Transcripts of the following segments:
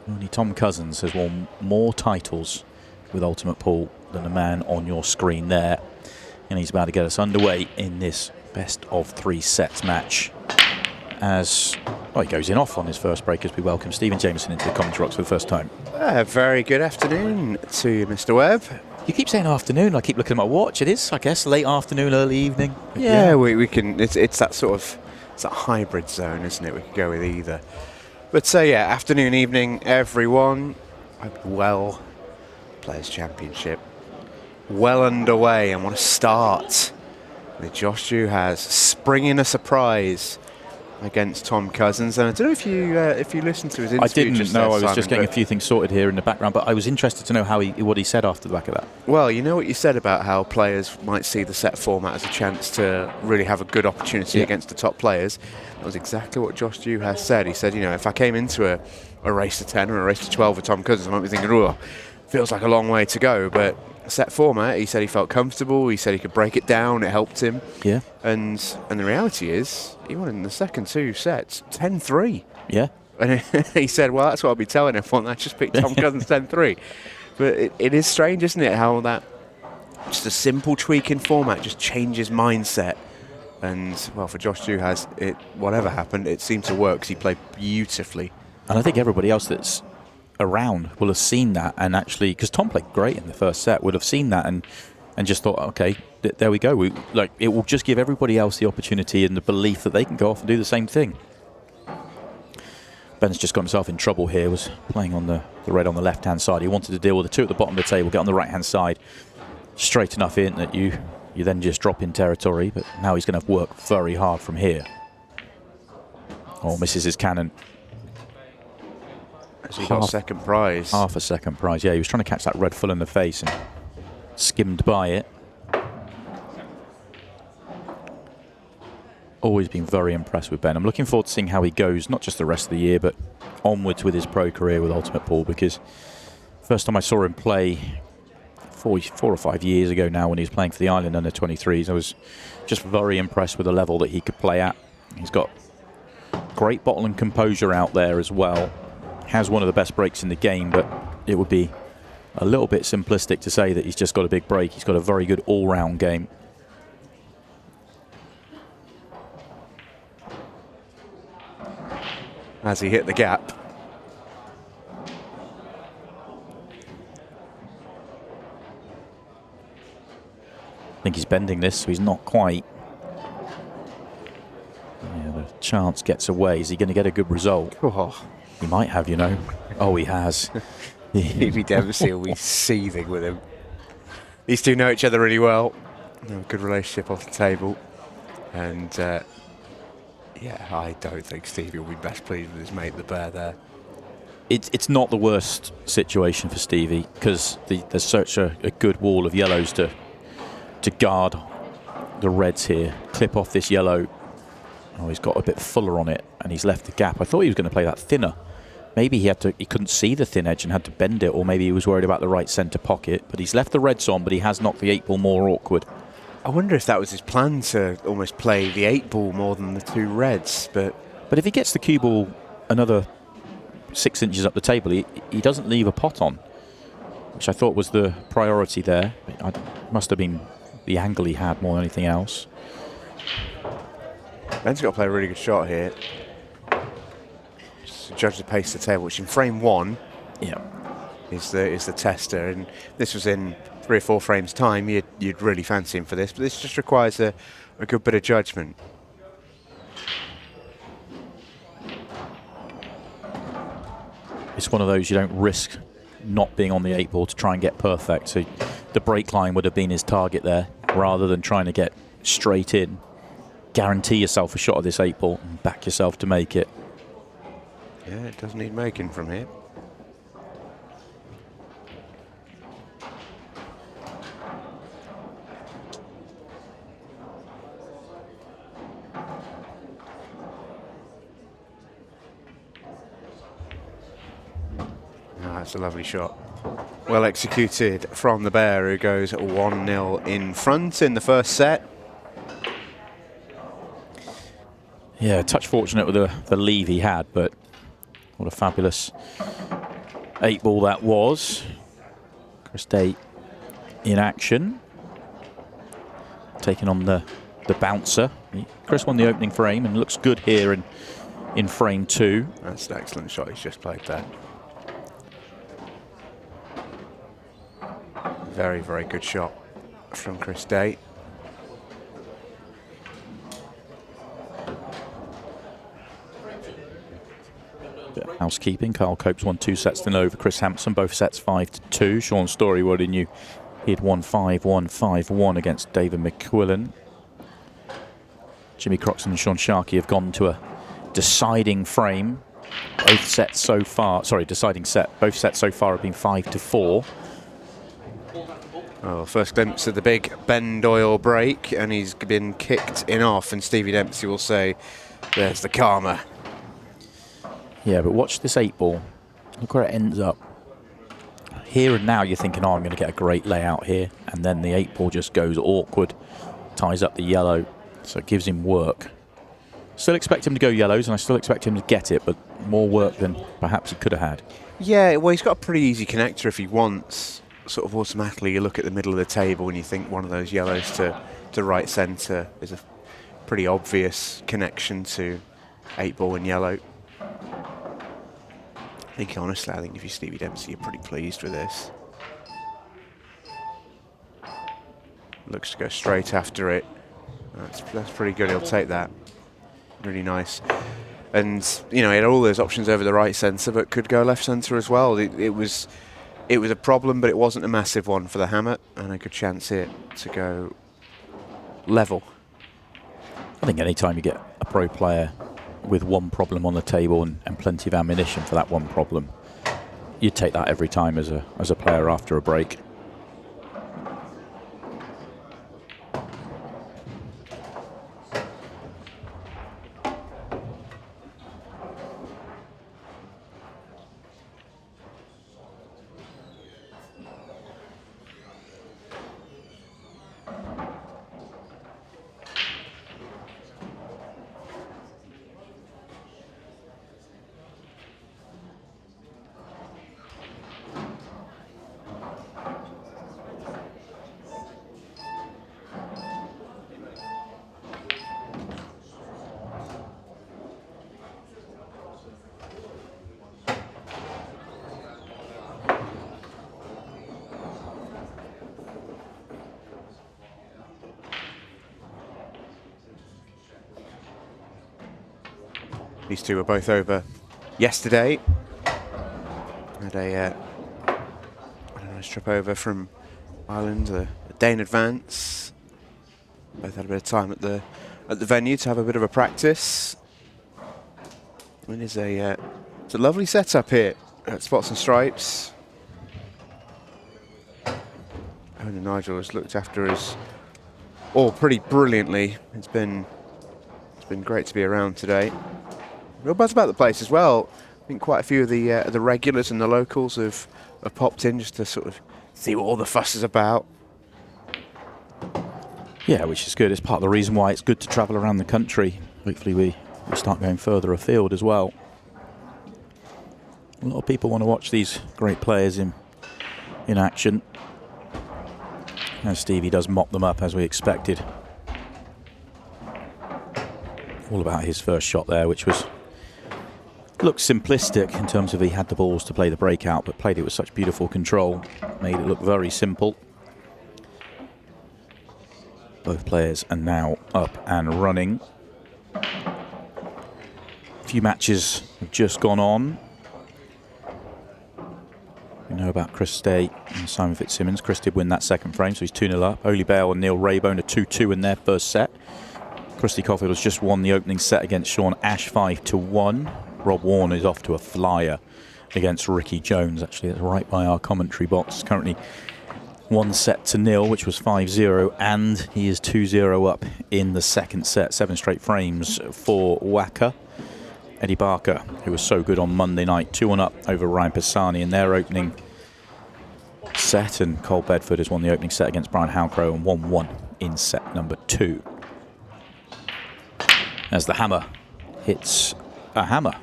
Only Tom Cousins has won more titles with 𝗏𝗏𝗃𝗃 than the man on your screen there. And he's about to get us underway in this best of 3 sets match. As he goes in off on his first break as we welcome Stephen Jameson into the commentary box for the first time. Very good afternoon to you, Mr. Webb. You keep saying afternoon. I keep looking at my watch. It is, I guess, late afternoon, early evening. Yeah, we can. It's that sort of that hybrid zone, isn't it? We could go with either. But yeah, afternoon, evening, everyone. Well, Players Championship well underway, and what a start with Josh 𝗠𝗏 springing a surprise against Tom Cousins. And I don't know if you listened to his interview. I didn't. No, I was Simon, just getting a few things sorted here in the background, but I was interested to know what he said after the back of that. Well, you know what you said about how players might see the set format as a chance to really have a good opportunity against the top players. That was exactly what Josh 𝗠𝗏 said. He said, you know, if I came into a race to 10 or a race to 12 with Tom Cousins, I might be thinking, oh, feels like a long way to go. But set format, he said he felt comfortable. He said he could break it down. It helped him. Yeah. And the reality is, he won in the second 2 sets 10-3. Yeah. And he said, well, that's what I'll be telling everyone. I just picked Tom Cousins 10-3. But it is strange, isn't it, how that just a simple tweak in format just changes mindset. And, well, for Josh 𝗠𝗏, whatever happened, it seemed to work because he played beautifully. And I think everybody else that's around will have seen that, and actually, because Tom played great in the first set, would have seen that and just thought, okay, there we go. It will just give everybody else the opportunity and the belief that they can go off and do the same thing. Ben's just got himself in trouble here, was playing on the red on the left-hand side. He wanted to deal with the 2 at the bottom of the table, get on the right-hand side, straight enough in that you then just drop in territory, but now he's going to work very hard from here. Oh, misses his cannon. He got a second prize. Half a second prize, yeah. He was trying to catch that red full in the face and skimmed by it. Always been very impressed with Ben. I'm looking forward to seeing how he goes, not just the rest of the year, but onwards with his pro career with 𝗏𝗏𝗃𝗃, because first time I saw him play 4 or 5 years ago now when he was playing for the Ireland under-23s, I was just very impressed with the level that he could play at. He's got great bottle and composure out there as well. Has one of the best breaks in the game, but it would be a little bit simplistic to say that he's just got a big break. He's got a very good all-round game. As he hit the gap. I think he's bending this, so he's not quite. Yeah, the chance gets away. Is he going to get a good result? Oh. He might have, you know. Oh, he has. Stevie Dempsey will be seething with him. These two know each other really well. They have a good relationship off the table. And, yeah, I don't think Stevie will be best pleased with his mate, the bear, there. It's not the worst situation for Stevie, because there's such a good wall of yellows to guard the reds here. Clip off this yellow. Oh, he's got a bit fuller on it, and he's left the gap. I thought he was going to play that thinner. Maybe he couldn't see the thin edge and had to bend it, or maybe he was worried about the right centre pocket. But he's left the reds on, but he has knocked the 8-ball more awkward. I wonder if that was his plan, to almost play the 8-ball more than the 2 reds. But if he gets the cue ball another 6 inches up the table, he doesn't leave a pot on, which I thought was the priority there. It must have been the angle he had more than anything else. Ben's got to play a really good shot here. Just to judge the pace of the table, which in frame 1 is the tester. And this was in 3 or 4 frames time. You'd really fancy him for this, but this just requires a good bit of judgment. It's one of those you don't risk not being on the 8-ball to try and get perfect. So the break line would have been his target there, rather than trying to get straight in. Guarantee yourself a shot of this 8-ball and back yourself to make it. Yeah, it does need making from here. That's a lovely shot. Well executed from the bear, who goes 1-0 in front in the first set. Yeah, touch fortunate with the lead he had, but what a fabulous 8-ball that was. 𝗏𝗃 in action, taking on the bouncer. Chris won the opening frame and looks good here in frame 2. That's an excellent shot he's just played there. Very, very good shot from 𝗏𝗃. Housekeeping. Carl Copes won 2 sets to 0 over Chris Hampson, both sets 5-2. Sean Story already knew he'd won 5-1, 5-1 against David McQuillan. Jimmy Croxton and Sean Sharkey have gone to a deciding frame. Both sets so far, sorry, deciding set. Both sets so far have been 5-4. Oh, first glimpse of the big Ben Doyle break, and he's been kicked in off, and Stevie Dempsey will say, there's the karma. Yeah, but watch this 8-ball. Look where it ends up. Here and now you're thinking, oh, I'm going to get a great layout here. And then the 8-ball just goes awkward, ties up the yellow, so it gives him work. Still expect him to go yellows, and I still expect him to get it, but more work than perhaps he could have had. Yeah, well, he's got a pretty easy connector if he wants. Sort of automatically you look at the middle of the table and you think one of those yellows to right centre is a pretty obvious connection to 8-ball and yellow. I think honestly, I think if you're Stevie Dempsey, you're pretty pleased with this. Looks to go straight after it. That's pretty good, he'll take that. Really nice. And, you know, he had all those options over the right centre, but could go left centre as well. It was a problem, but it wasn't a massive one for the hammer, and a good chance here to go level. I think any time you get a pro player with one problem on the table and plenty of ammunition for that one problem, you'd take that every time as a player after a break. These two were both over yesterday. Had a nice trip over from Ireland, a day in advance. Both had a bit of time at the venue to have a bit of a practice. It's a lovely setup here at Spots and Stripes. Owen and Nigel has looked after us all pretty brilliantly. It's been great to be around today. Real buzz about the place as well. I think quite a few of the regulars and the locals have popped in just to sort of see what all the fuss is about. Yeah, which is good. It's part of the reason why it's good to travel around the country. Hopefully we start going further afield as well. A lot of people want to watch these great players in action. And Stevie does mop them up as we expected. All about his first shot there, which looked simplistic in terms of he had the balls to play the breakout, but played it with such beautiful control. Made it look very simple. Both players are now up and running. A few matches have just gone on. We know about 𝗏𝗃 and Simon Fitzsimmons. Chris did win that second frame, so he's 2-0 up. Oli Bale and Neil Raybone are 2-2 in their first set. Christy Caulfield has just won the opening set against Sean Ash 5-1. Rob Warren is off to a flyer against Ricky Jones. Actually, that's right by our commentary box. Currently 1-0, which was 5-0, and he is 2-0 up in the second set. 7 straight frames for Wacker. Eddie Barker, who was so good on Monday night, 2-1 up over Ryan Pisani in their opening set, and Cole Bedford has won the opening set against Brian Halcrow and 1-1 in set number 2. As the hammer hits a hammer.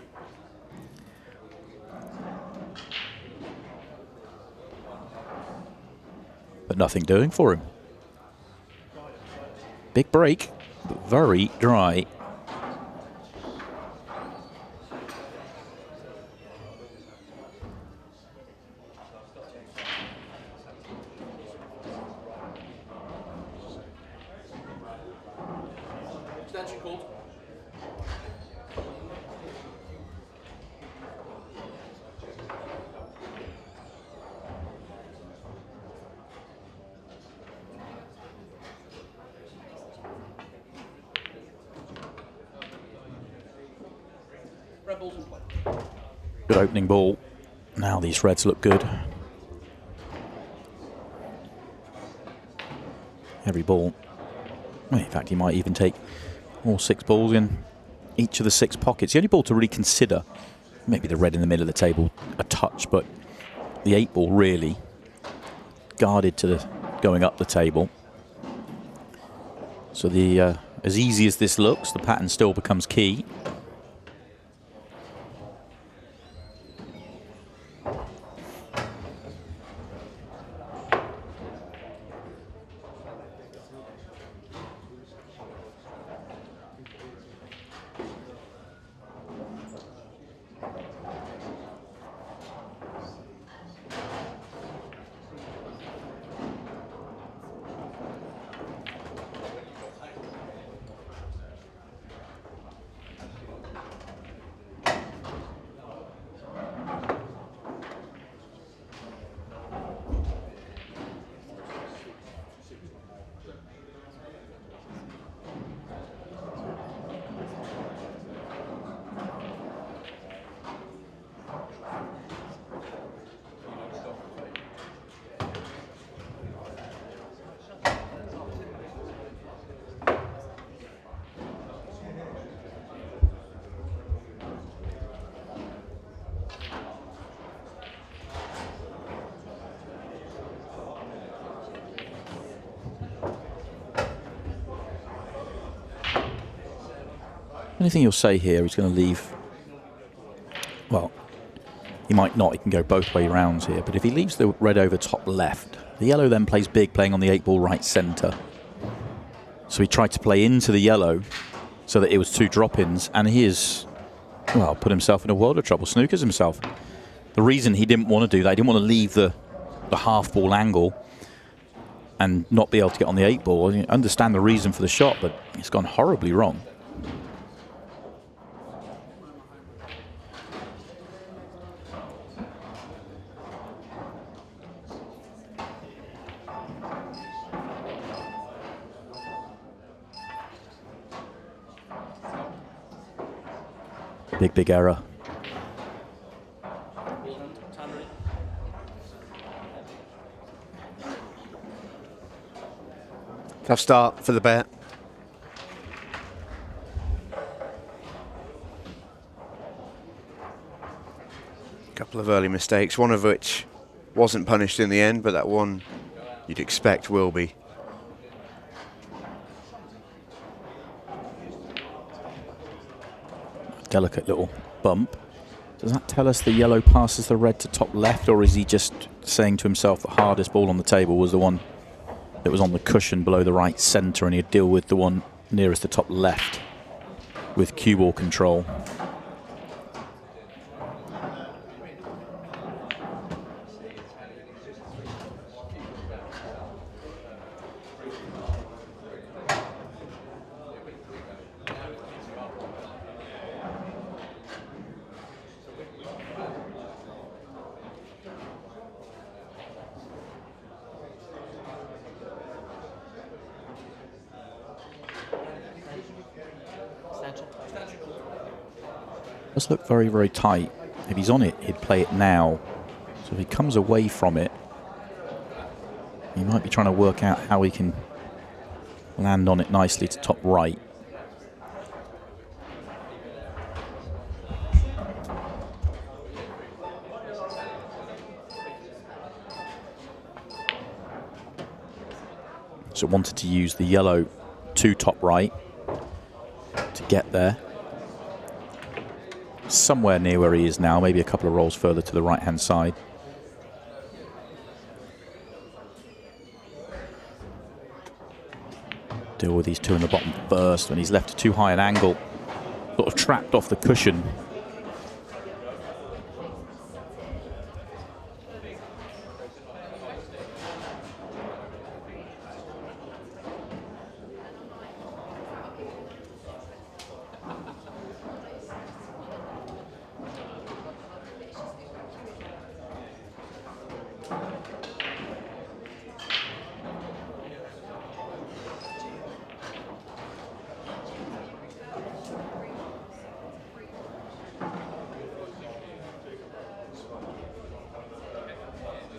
but nothing doing for him. Big break, but very dry. Good opening ball. Now these reds look good. Every ball. Well, in fact, he might even take all 6 balls in each of the 6 pockets. The only ball to really consider, maybe the red in the middle of the table, a touch, but the 8 ball really guarded to the going up the table. So the as easy as this looks, the pattern still becomes key. Anything you'll say here, he's going to leave. Well, he might not. He can go both way rounds here. But if he leaves the red over top left, the yellow then plays big, playing on the 8 ball right centre. So he tried to play into the yellow so that it was 2 drop-ins, and he has, well, put himself in a world of trouble. Snookers himself. The reason he didn't want to do that, he didn't want to leave the half ball angle and not be able to get on the 8 ball. I understand the reason for the shot, but it's gone horribly wrong. Big error. Tough start for the bet. A couple of early mistakes, one of which wasn't punished in the end, but that one you'd expect will be. Delicate little bump. Does that tell us the yellow passes the red to top left, or is he just saying to himself the hardest ball on the table was the one that was on the cushion below the right centre, and he'd deal with the one nearest the top left with cue ball control? Does look very, very tight. If he's on it, he'd play it now. So if he comes away from it, he might be trying to work out how he can land on it nicely to top right. So wanted to use the yellow to top right to get there. Somewhere near where he is now, maybe a couple of rolls further to the right-hand side. deal with these two in the bottom first when he's left to too high an angle, sort of trapped off the cushion.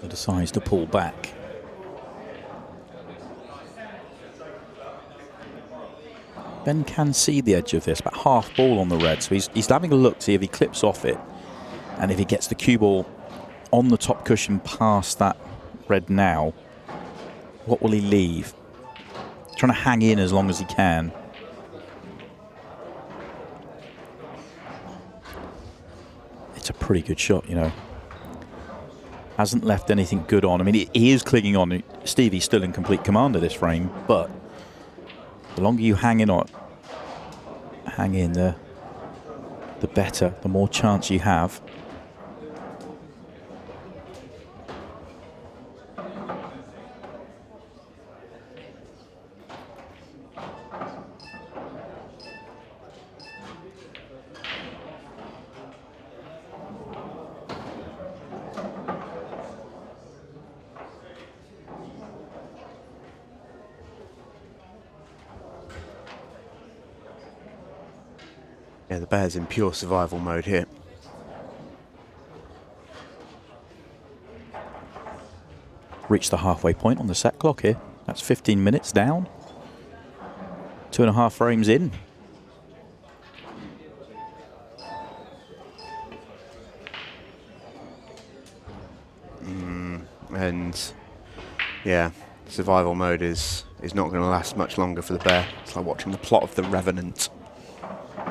Decides to pull back. Ben can see the edge of this, about half ball on the red, so he's having a look to see if he clips off it, and if he gets the cue ball on the top cushion past that red now, what will he leave? He's trying to hang in as long as he can. It's a pretty good shot, you know. Hasn't left anything good on. I mean, he is clinging on. Stevie's still in complete command of this frame, but the longer you hang in, the better, the more chance you have. Yeah, the bear's in pure survival mode here. Reached the halfway point on the set clock here. That's 15 minutes down. 2.5 frames in. And yeah, survival mode is not going to last much longer for the bear. It's like watching the plot of The Revenant.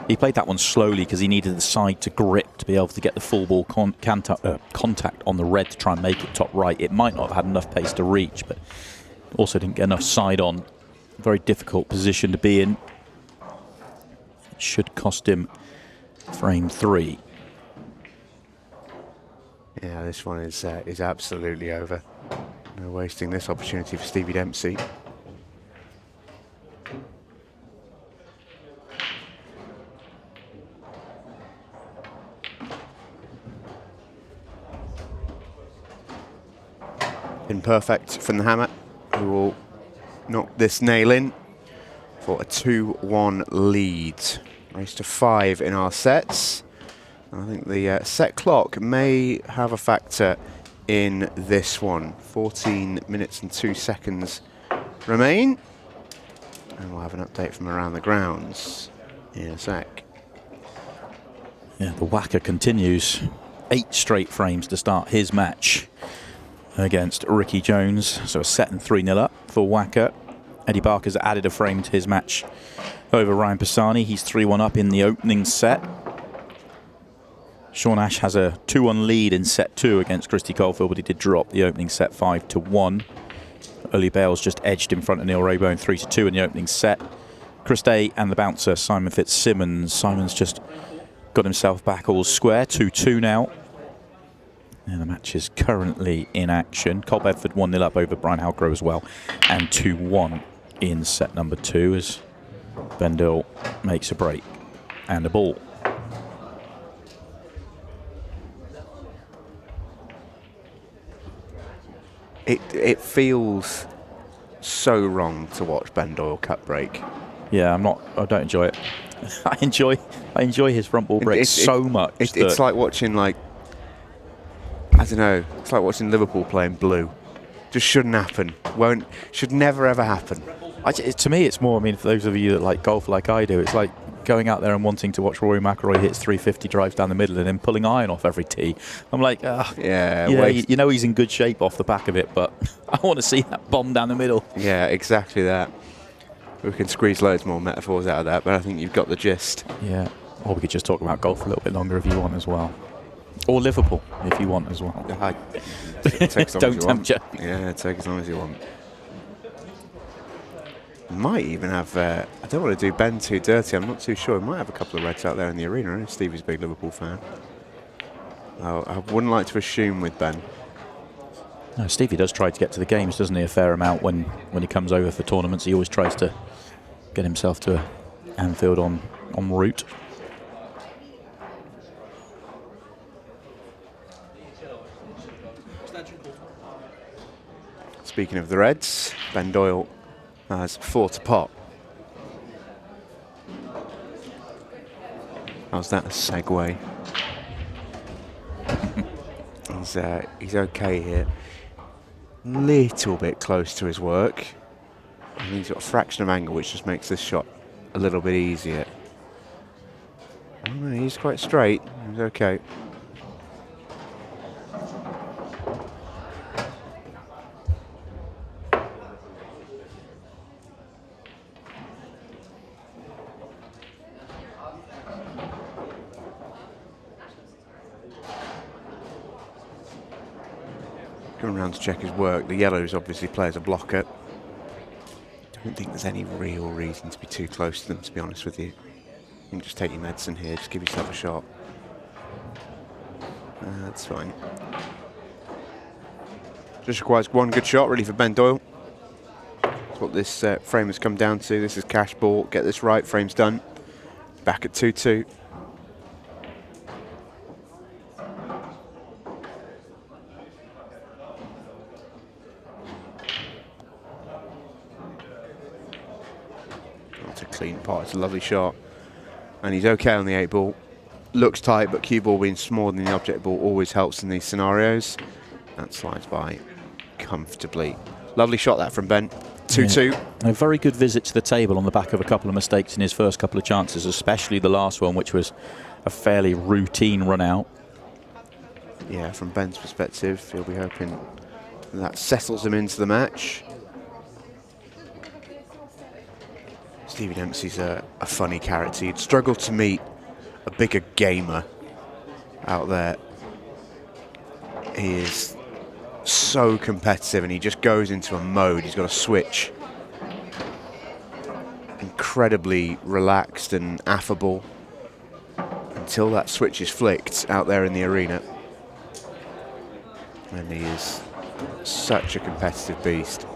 He played that one slowly because he needed the side to grip to be able to get the full ball contact on the red to try and make it top right. It might not have had enough pace to reach, but also didn't get enough side on. Very difficult position to be in. It should cost him frame 3. Yeah, this one is absolutely over. No wasting this opportunity for Stevie Dempsey. Imperfect from the hammer, who will knock this nail in for a 2-1 lead. Race to 5 in our sets. I think the set clock may have a factor in this one. 14 minutes and 2 seconds remain. And we'll have an update from around the grounds in a sec. Yeah, the whacker continues. 8 straight frames to start his match against Ricky Jones. So a set and 3-0 up for Wacker. Eddie Barker's added a frame to his match over Ryan Pisani. He's 3-1 up in the opening set. Sean Ash has a 2-1 lead in set 2 against Christy Caulfield, but he did drop the opening set 5-1. Oli Bales just edged in front of Neil Rayburn 3-2 in the opening set. Chris Day and the bouncer Simon Fitzsimmons. Simon's just got himself back all square, 2-2 now. And the match is currently in action. Cole Bedford 1-0 up over Brian Halcrow as well, and 2-1 in set number 2 as Ben Doyle makes a break and a ball. It feels so wrong to watch Ben Doyle cut break. Yeah, I don't enjoy it. I enjoy his front ball break so much. It's like watching, like, I don't know, it's like watching Liverpool playing blue. Just shouldn't happen. Should never ever happen. To me, it's more, I mean, for those of you that like golf like I do, it's like going out there and wanting to watch Rory McIlroy hits 350 drives down the middle and then pulling iron off every tee. I'm like, yeah, you know he's in good shape off the back of it, but I want to see that bomb down the middle. Yeah, exactly that. We can squeeze loads more metaphors out of that, but I think you've got the gist. Yeah, or we could just talk about golf a little bit longer if you want as well. Or Liverpool, if you want as well. Take as long Don't as you tempt want. Yeah, take as long as you want. Might even have, I don't want to do Ben too dirty, I'm not too sure. He might have a couple of reds out there in the arena. I know Stevie's a big Liverpool fan. I wouldn't like to assume with Ben. No, Stevie does try to get to the games, doesn't he, a fair amount when he comes over for tournaments. He always tries to get himself to Anfield en route. Speaking of the Reds, Ben Doyle has 4 to pot. How's that a segue? He's okay here. Little bit close to his work. And he's got a fraction of angle, which just makes this shot a little bit easier. Oh no, he's quite straight. He's okay. Going around to check his work. The yellows obviously play as a blocker. Don't think there's any real reason to be too close to them, to be honest with you. You can just take your medicine here, just give yourself a shot. That's fine. Just requires one good shot, really, for Ben Doyle. That's what this frame has come down to. This is cash ball. Get this right, frame's done. Back at 2-2. Clean pot, it's a lovely shot. And he's okay on the 8 ball. Looks tight, but cue ball being smaller than the object ball always helps in these scenarios. That slides by comfortably. Lovely shot that from Ben. 2-2. Yeah. A very good visit to the table on the back of a couple of mistakes in his first couple of chances, especially the last one, which was a fairly routine run out. Yeah, from Ben's perspective, he'll be hoping that settles him into the match. Stevie Dempsey's a funny character. He'd struggle to meet a bigger gamer out there. He is so competitive and he just goes into a mode. He's got a switch. Incredibly relaxed and affable until that switch is flicked out there in the arena. And he is such a competitive beast.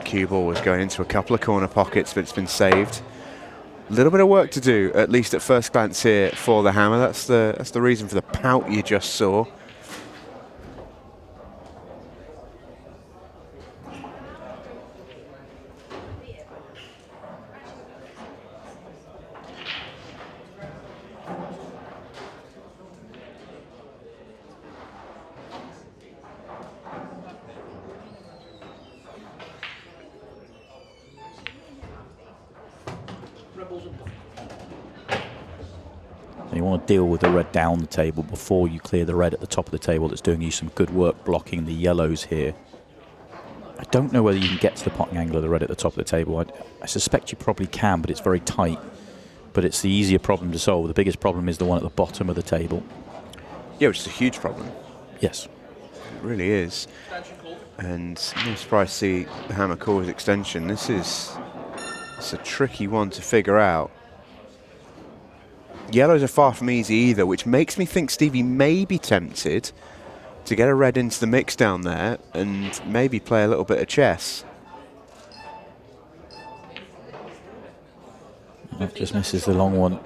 Cue ball was going into a couple of corner pockets, but it's been saved. A little bit of work to do, at least at first glance here, for the hammer. That's the reason for the pout you just saw. You want to deal with the red down the table before you clear the red at the top of the table. That's doing you some good work blocking the yellows here. I don't know whether you can get to the potting angle of the red at the top of the table. I suspect you probably can, but it's very tight. But it's the easier problem to solve. The biggest problem is the one at the bottom of the table. Yeah, which is a huge problem. Yes. It really is. And I'm surprised to see the hammer call his extension. It's a tricky one to figure out. Yellows are far from easy either, which makes me think Stevie may be tempted to get a red into the mix down there and maybe play a little bit of chess. That just misses the long one.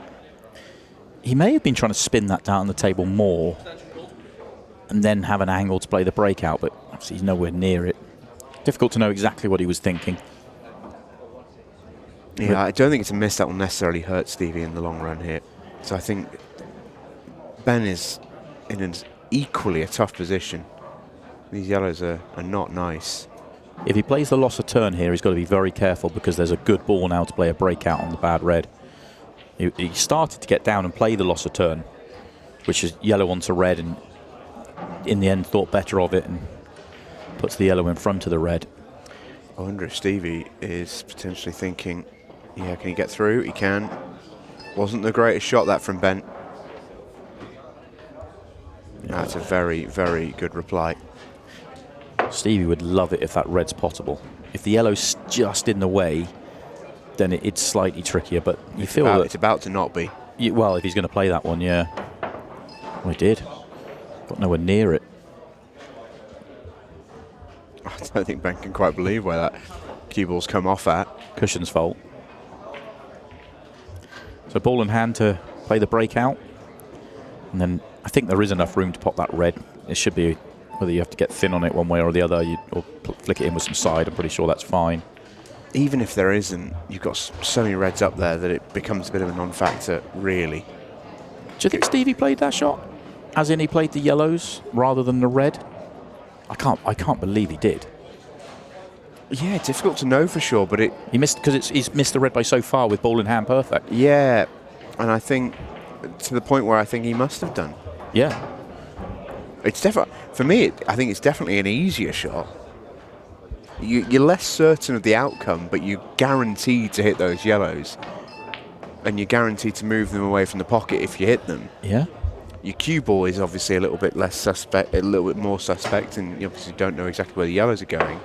He may have been trying to spin that down on the table more and then have an angle to play the breakout, but obviously he's nowhere near it. Difficult to know exactly what he was thinking. Yeah, I don't think it's a miss that will necessarily hurt Stevie in the long run here. So I think Ben is in an equally a tough position. These yellows are not nice. If he plays the loss of turn here, he's got to be very careful because there's a good ball now to play a breakout on the bad red. He started to get down and play the loss of turn, which is yellow onto red, and in the end thought better of it and puts the yellow in front of the red. I wonder if Stevie is potentially thinking, yeah, can he get through? He can. Wasn't the greatest shot that from Ben. That's a very, very good reply. Stevie would love it if that red's potable. If the yellow's just in the way, then it's slightly trickier, but you feel that... It's about to not be. Well, if he's going to play that one, yeah. Well, he did. Got nowhere near it. I don't think Ben can quite believe where that cue ball's come off at. Cushion's fault. So ball in hand to play the breakout. And then I think there is enough room to pop that red. It should be, whether you have to get thin on it one way or the other, or flick it in with some side, I'm pretty sure that's fine. Even if there isn't, you've got so many reds up there that it becomes a bit of a non-factor, really. Do you think Stevie played that shot? As in he played the yellows rather than the red? I can't believe he did. Yeah, difficult to know for sure, but he missed because he's missed the red by so far with ball in hand perfect. Yeah, and I think to the point where I think he must have done. Yeah, it's definitely for me. I think it's definitely an easier shot. You're less certain of the outcome, but you're guaranteed to hit those yellows, and you're guaranteed to move them away from the pocket if you hit them. Yeah. Your cue ball is obviously a little bit less suspect, a little bit more suspect, and you obviously don't know exactly where the yellows are going.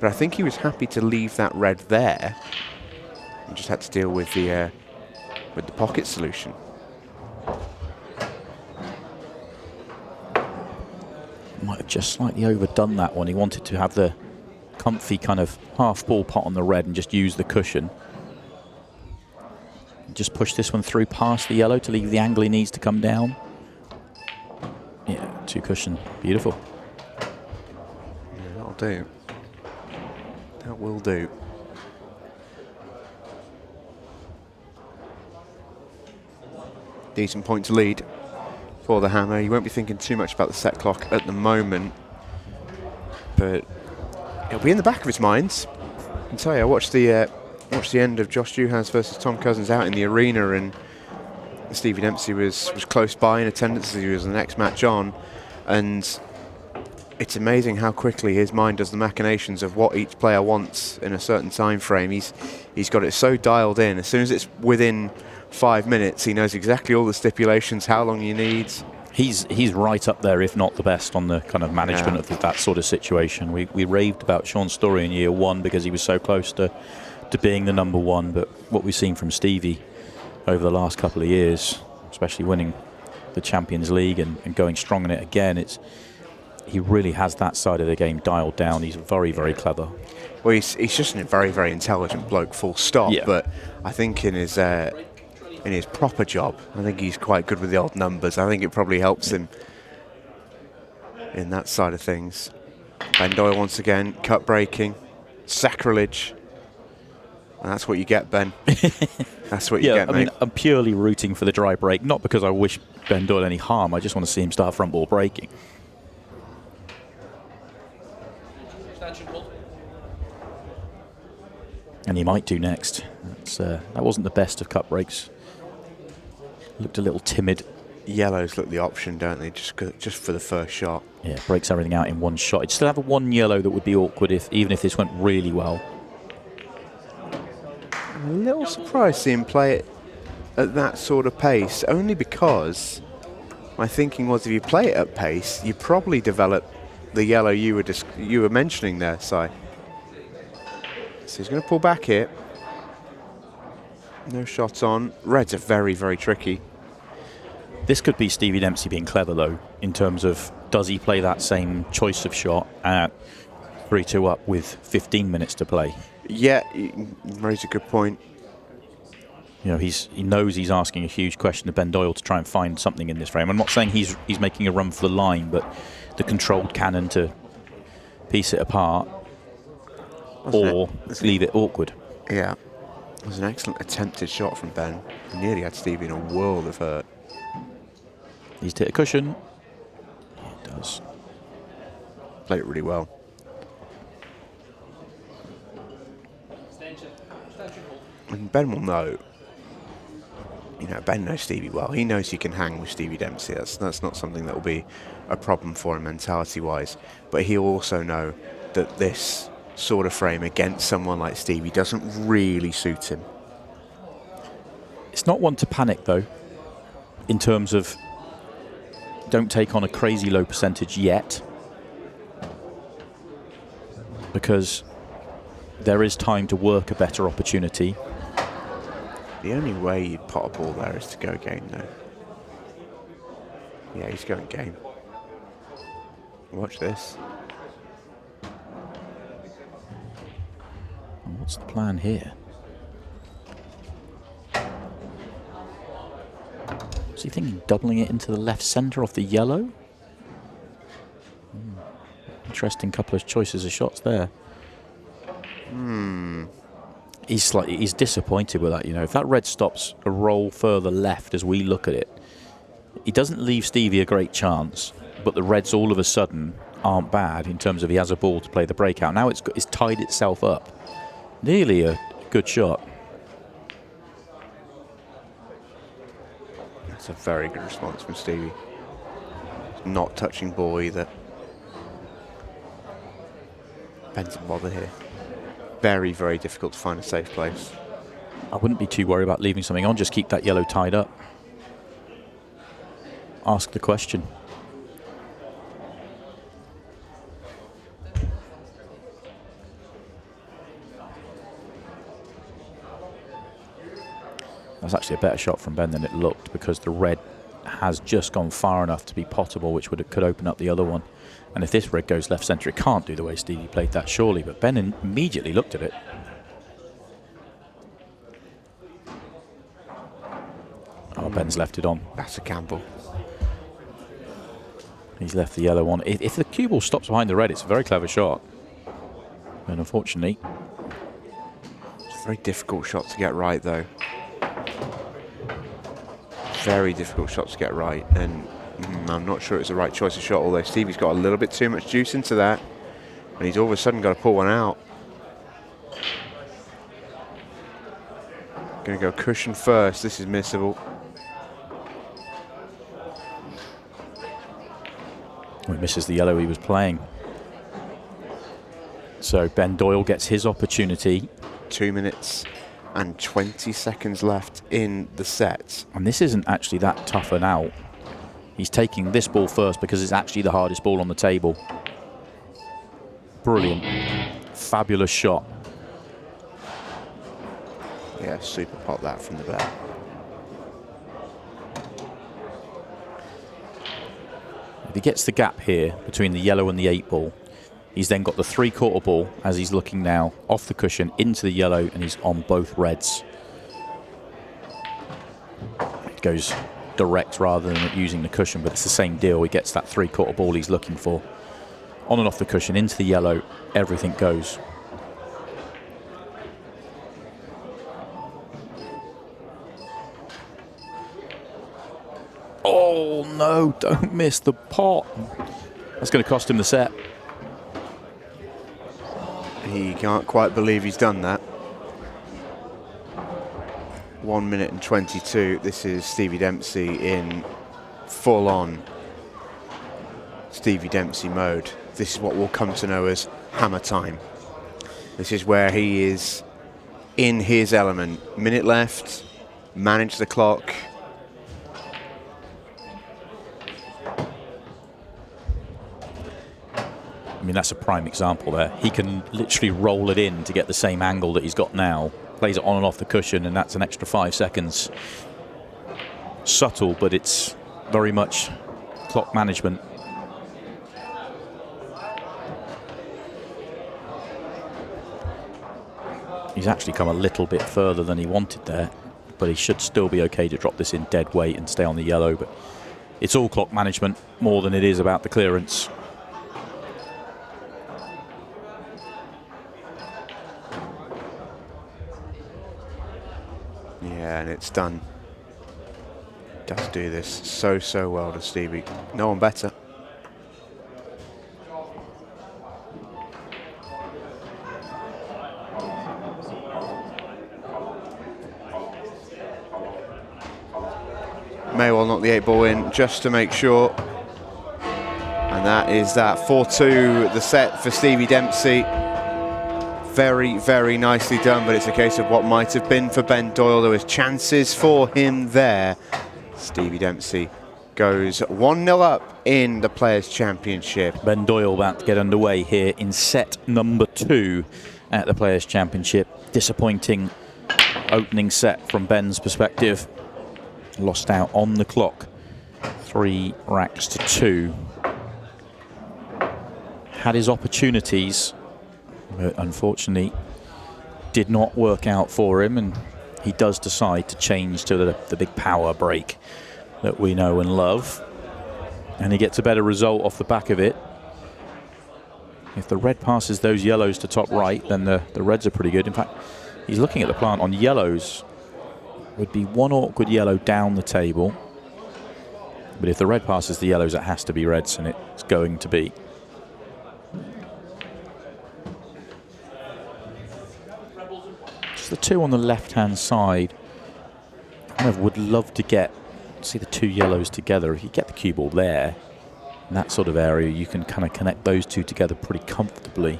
But I think he was happy to leave that red there, and just had to deal with the pocket solution. Might have just slightly overdone that one. He wanted to have the comfy kind of half ball pot on the red and just use the cushion. Just push this one through past the yellow to leave the angle he needs to come down. Yeah, two cushion, beautiful. Yeah, that'll do. That will do. Decent point to lead for the Hammer. You won't be thinking too much about the set clock at the moment, but it'll be in the back of his mind. I can tell you, I watched the end of Josh Duhas versus Tom Cousins out in the arena, and Stevie Dempsey was close by in attendance as he was the next match on, and it's amazing how quickly his mind does the machinations of what each player wants in a certain time frame. He's got it so dialed in. As soon as it's within 5 minutes, he knows exactly all the stipulations, how long he needs. He's right up there, if not the best, on the kind of management of that sort of situation. We raved about Sean Story in year one because he was so close to being the number one, but what we've seen from Stevie over the last couple of years, especially winning the Champions League and going strong in it again, he really has that side of the game dialed down. He's very, very clever. Well, he's just a very, very intelligent bloke, full stop. Yeah. But I think in his proper job, I think he's quite good with the odd numbers. I think it probably helps him in that side of things. Ben Doyle once again, cut breaking, sacrilege. And that's what you get, Ben. That's what you get, mate. I mean, I'm purely rooting for the dry break, not because I wish Ben Doyle any harm. I just want to see him start front ball breaking. And he might do next. That wasn't the best of cut breaks. Looked a little timid. Yellows look the option, don't they? Just for the first shot. Yeah, breaks everything out in one shot. It'd still have one yellow that would be awkward even if this went really well. I'm a little surprised to see him play it at that sort of pace, only because my thinking was if you play it at pace, you probably develop the yellow you were mentioning there, Si. So he's going to pull back here. No shots on. Reds are very, very tricky. This could be Stevie Dempsey being clever, though, in terms of does he play that same choice of shot at 3-2 up with 15 minutes to play? Yeah, you raise a good point. You know, he knows he's asking a huge question to Ben Doyle to try and find something in this frame. I'm not saying he's making a run for the line, but the controlled cannon to piece it apart or leave it awkward. Yeah. It was an excellent attempted shot from Ben. He nearly had Stevie in a world of hurt. He's hit a cushion. He does. Played it really well. And Ben will know. You know, Ben knows Stevie well. He knows he can hang with Stevie Dempsey. That's not something that will be a problem for him mentality-wise. But he'll also know that this sort of frame against someone like Stevie doesn't really suit him. It's not one to panic, though, in terms of don't take on a crazy low percentage yet, because there is time to work a better opportunity. The only way you'd pot a ball there is to go game, though. Yeah, he's going game. Watch this. What's the plan here? Is he thinking doubling it into the left centre off the yellow? Interesting couple of choices of shots there. He's disappointed with that, you know. If that red stops a roll further left as we look at it, he doesn't leave Stevie a great chance, but the reds all of a sudden aren't bad in terms of he has a ball to play the breakout. Now it's tied itself up. Nearly a good shot. That's a very good response from Stevie. Not touching ball either. Benson bother here. Very, very difficult to find a safe place. I wouldn't be too worried about leaving something on. Just keep that yellow tied up. Ask the question. That's actually a better shot from Ben than it looked, because the red has just gone far enough to be potable, which could open up the other one. And if this red goes left centre, it can't do the way Stevie played that, surely. But Ben immediately looked at it. Oh, Ben's left it on. That's a gamble. He's left the yellow on. If the cue ball stops behind the red, it's a very clever shot. And unfortunately, it's a very difficult shot to get right, though. Very difficult shot to get right, and I'm not sure it's the right choice of shot, although Stevie's got a little bit too much juice into that, and he's all of a sudden got to pull one out. Going to go cushion first. This is missable. He misses the yellow he was playing. So Ben Doyle gets his opportunity. 2 minutes and 20 seconds left in the set. And this isn't actually that tough an out. He's taking this ball first because it's actually the hardest ball on the table. Brilliant. Fabulous shot. Yeah, super pot that from the bat. If he gets the gap here between the yellow and the 8 ball, he's then got the 3/4 ball as he's looking now off the cushion into the yellow, and he's on both reds. It goes direct rather than using the cushion, but it's the same deal. He gets that 3/4 ball he's looking for. On and off the cushion, into the yellow, everything goes. Oh no, don't miss the pot. That's going to cost him the set. He can't quite believe he's done that. 1 minute and 22. This is Stevie Dempsey in full-on Stevie Dempsey mode. This is what we'll come to know as hammer time. This is where he is in his element. Minute left, manage the clock. I mean, that's a prime example there. He can literally roll it in to get the same angle that he's got now. Plays it on and off the cushion, and that's an extra 5 seconds. Subtle, but it's very much clock management. He's actually come a little bit further than he wanted there, but he should still be okay to drop this in dead weight and stay on the yellow. But it's all clock management more than it is about the clearance. Yeah, and it's done. Does do this so well to Stevie. No one better. May well knock the 8 ball in just to make sure. And that is that 4-2 the set for Stevie Dempsey. very, very nicely done, but it's a case of what might have been for Ben Doyle. There was chances for him there. Stevie Dempsey goes 1-0 up in the Players' Championship. Ben Doyle about to get underway here in set number 2 at the Players' Championship. Disappointing opening set from Ben's perspective. Lost out on the clock, 3 racks to 2. Had his opportunities, but unfortunately did not work out for him, and he does decide to change to the big power break that we know and love, and he gets a better result off the back of it. If the red passes those yellows to top right, then the reds are pretty good. In fact, he's looking at the plant on yellows. Would be one awkward yellow down the table, but if the red passes the yellows, it has to be reds, and it's going to be. Just the 2 on the left-hand side. Kind of would love to see the 2 yellows together. If you get the cue ball there, in that sort of area, you can kind of connect those 2 together pretty comfortably.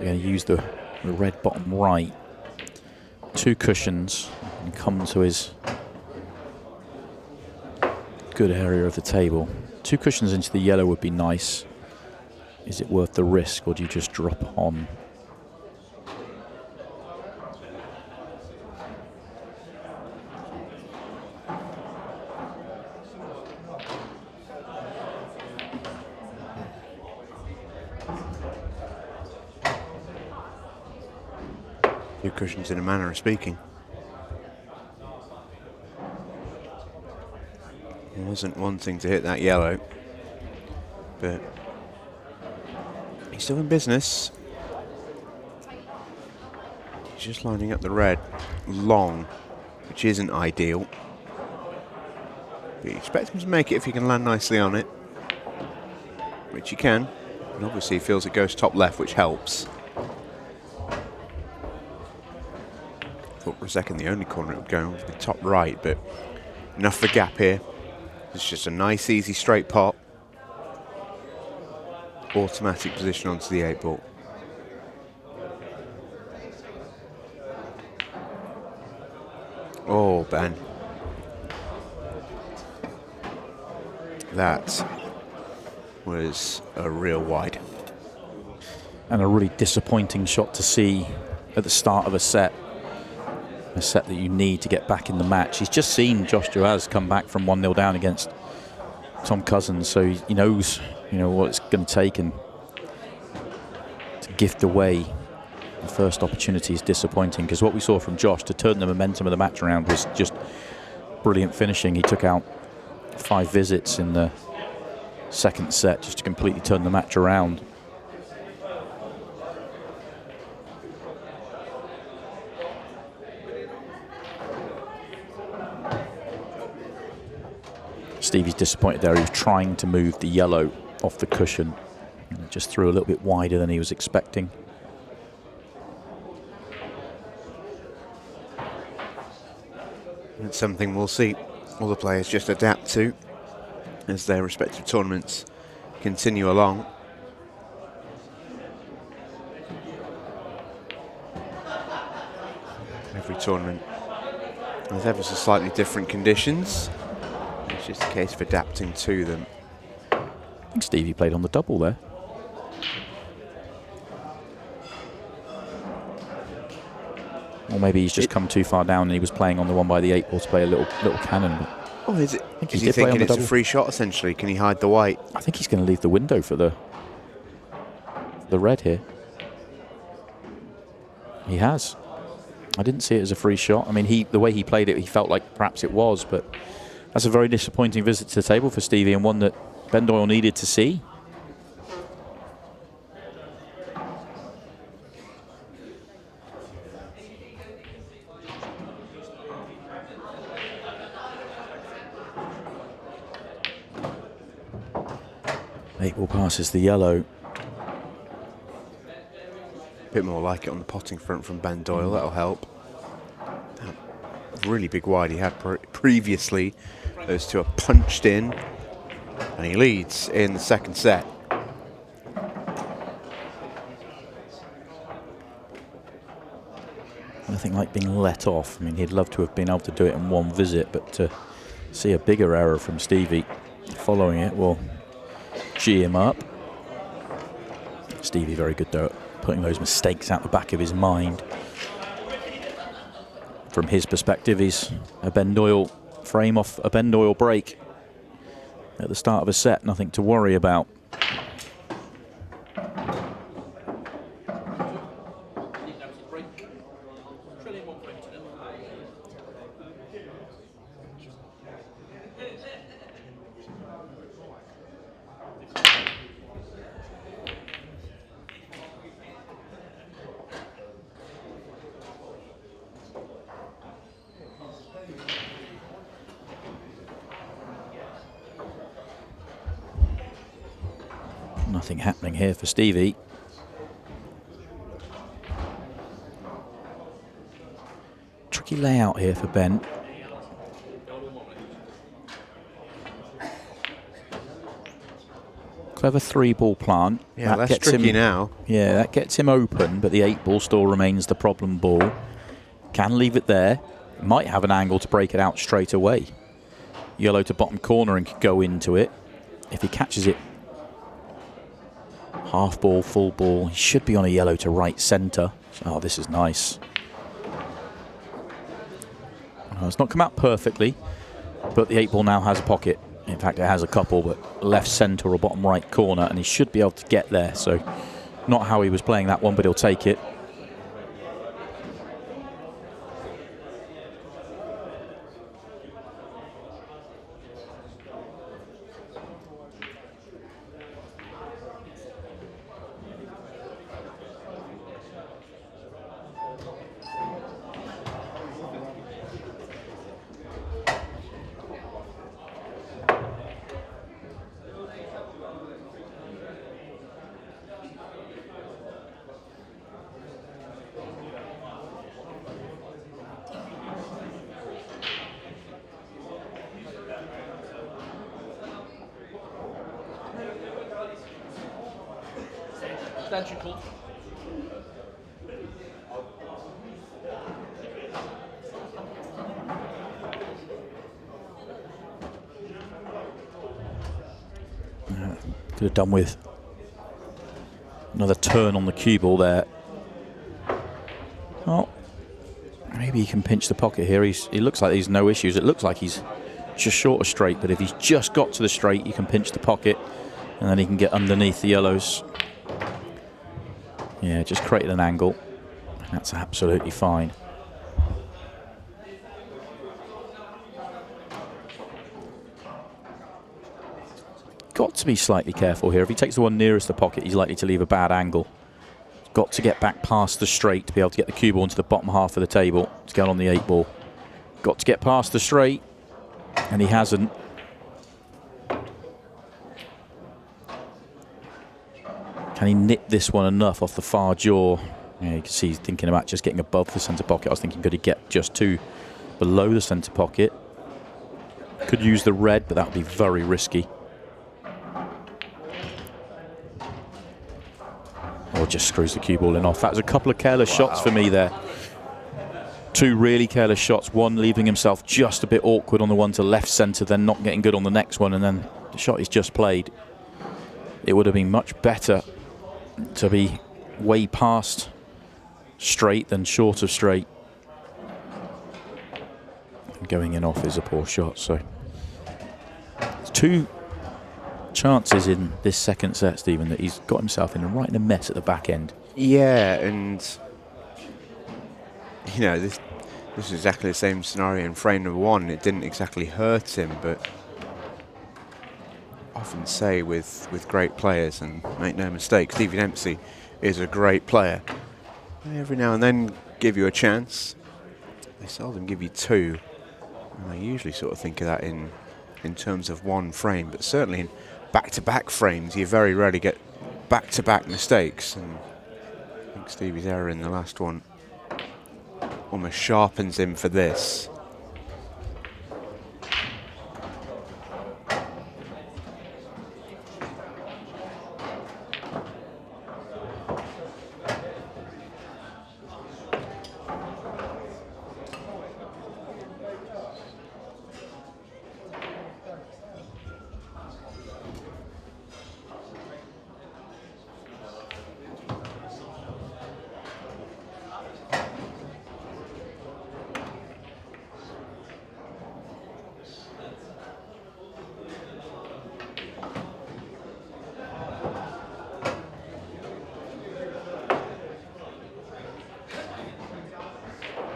We're going to use the red bottom right, 2 cushions, and come to his good area of the table. 2 cushions into the yellow would be nice. Is it worth the risk, or do you just drop on? Cushions in a manner of speaking. He wasn't wanting to hit that yellow, but he's still in business. He's just lining up the red long, which isn't ideal. But you expect him to make it if he can land nicely on it, which he can. And obviously he feels it goes top left, which helps. For a second, the only corner it would go would be top right, but enough for gap here. It's just a nice, easy, straight pot. Automatic position onto the 8 ball. Oh, Ben. That was a real wide. And a really disappointing shot to see at the start of a set. A set that you need to get back in the match. He's just seen Josh Joaz come back from 1-0 down against Tom Cousins, so he knows, what it's going to take, and to gift away the first opportunity is disappointing, because what we saw from Josh to turn the momentum of the match around was just brilliant finishing. He took out 5 visits in the second set just to completely turn the match around. Stevie's disappointed there. He was trying to move the yellow off the cushion, and just threw a little bit wider than he was expecting. It's something we'll see all the players just adapt to as their respective tournaments continue along. Every tournament has ever so slightly different conditions. It's just a case of adapting to them. I think Stevie played on the double there. Or maybe he's just come too far down and he was playing on the 1 by the 8 ball to play a little cannon. Oh, is it? Is he thinking it's a free shot essentially? Can he hide the white? I think he's going to leave the window for the red here. He has. I didn't see it as a free shot. I mean, the way he played it, he felt like perhaps it was, but that's a very disappointing visit to the table for Stevie, and one that Ben Doyle needed to see. 8 ball passes the yellow. A bit more like it on the potting front from Ben Doyle, that'll help. That really big wide he had previously. Those two are punched in, and he leads in the second set. Nothing like being let off. I mean, he'd love to have been able to do it in one visit, but to see a bigger error from Stevie following it will gee him up. Stevie very good though at putting those mistakes out the back of his mind. From his perspective, he's a Ben Doyle frame off a Ben Doyle break at the start of a set, nothing to worry about. Nothing happening here for Stevie. Tricky layout here for Ben. Clever 3-ball plant. Yeah, that's tricky now. Yeah, that gets him open, but the 8-ball still remains the problem ball. Can leave it there. Might have an angle to break it out straight away. Yellow to bottom corner and could go into it. If he catches it half ball, full ball, he should be on a yellow to right centre. Oh, this is nice. It's not come out perfectly, but the 8-ball now has a pocket. In fact, it has a couple, but left centre or bottom right corner, and he should be able to get there. So not how he was playing that one, but he'll take it. Could have done with another turn on the cue ball there. Oh, maybe he can pinch the pocket here. He looks like he's no issues. It looks like he's just short of straight, but if he's just got to the straight, you can pinch the pocket, and then he can get underneath the yellows. Yeah, just created an angle. That's absolutely fine. Got to be slightly careful here. If he takes the one nearest the pocket, he's likely to leave a bad angle. Got to get back past the straight to be able to get the cue ball into the bottom half of the table to get on the 8-ball. Got to get past the straight, and he hasn't. Can he nip this one enough off the far jaw? Yeah, you can see he's thinking about just getting above the centre pocket. I was thinking, could he get just to below the centre pocket? Could use the red, but that would be very risky. Or just screws the cue ball in off. That was a couple of careless shots for me there. Two really careless shots. One leaving himself just a bit awkward on the one to left centre, then not getting good on the next one, and then the shot he's just played. It would have been much better to be way past straight than short of straight. And going in off is a poor shot. So two chances in this second set, Stephen, that he's got himself in right in a mess at the back end. Yeah, and you know, this is exactly the same scenario in frame number one. It didn't exactly hurt him, but often say with great players, and make no mistake, Stevie Dempsey is a great player. They every now and then give you a chance. They seldom give you two. And I usually sort of think of that in terms of one frame, but certainly in back-to-back frames, you very rarely get back-to-back mistakes. And I think Stevie's error in the last one almost sharpens him for this.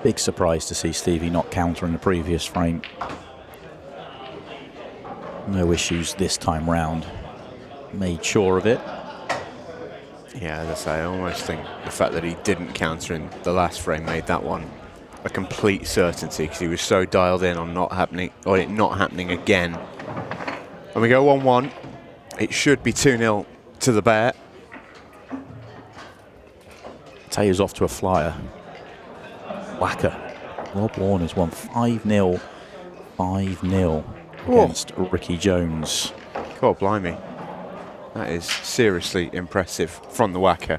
Big surprise to see Stevie not counter in the previous frame. No issues this time round. Made sure of it. Yeah, as I say, I almost think the fact that he didn't counter in the last frame made that one a complete certainty, because he was so dialed in on it not happening again. And we go 1-1. It should be 2-0 to the bear. Taylor's off to a flyer. Whacker. Rob Warner's won 5-0 against Ricky Jones. God blimey. That is seriously impressive from the whacker.